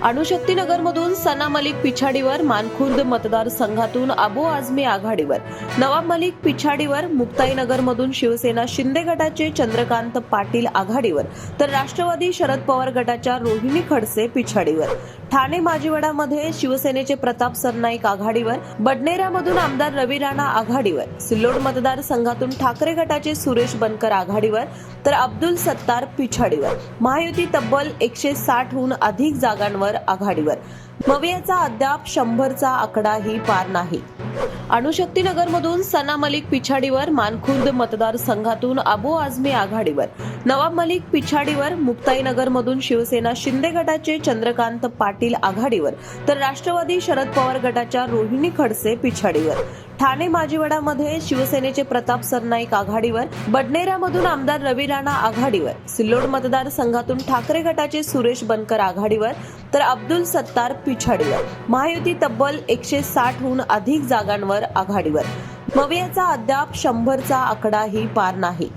अणुशक्तीनगरमधून सना मलिक पिछाडीवर, मानखुर्द मतदारसंघातून अबू आझमी आघाडीवर, नवाब मलिक पिछाडीवर, मुक्ताईनगरमधून शिवसेना शिंदे गटाचे चंद्रकांत पाटील आघाडीवर, तर राष्ट्रवादी शरद पवार गटाच्या रोहिणी खडसे पिछाडीवर, ठाणे माजिवडामध्ये शिवसेनेचे प्रताप सरनाईक आघाडीवर, बडनेरामधून आमदार रवी राणा आघाडीवर, सिल्लोड मतदारसंघातून ठाकरे गटाचे सुरेश बनकर आघाडीवर, तर अब्दुल सत्तार पिछाडीवर, महायुती तब्बल 160हून अधिक जागांवर आघाडीवर. मवियाचा अद्याप 100चा आकडाही पार नाही. अणुशक्तीनगरमधून सना मलिक पिछाडीवर, मानखुर्द मतदारसंघातून अबू आझमी आघाडीवर, नवाब मलिक पिछाडीवर, मुक्ताईनगरमधून शिवसेना शिंदे गटाचे चंद्रकांत पाटील आघाडीवर, तर राष्ट्रवादी शरद पवार गटाच्या रोहिणी खडसे पिछाडीवर, ठाणे माजिवडामध्ये शिवसेनेचे प्रताप सरनाईक आघाडीवर, बडनेरामधून आमदार रवी राणा आघाडीवर, सिल्लोड मतदारसंघातून ठाकरे गटाचे सुरेश बनकर आघाडीवर, तर अब्दुल सत्तार पिछाडीवर, महायुती तब्बल 160हून अधिक जागांवर आघाडीवर. मवियाचा अद्याप 100चा आकडाही पार नाही.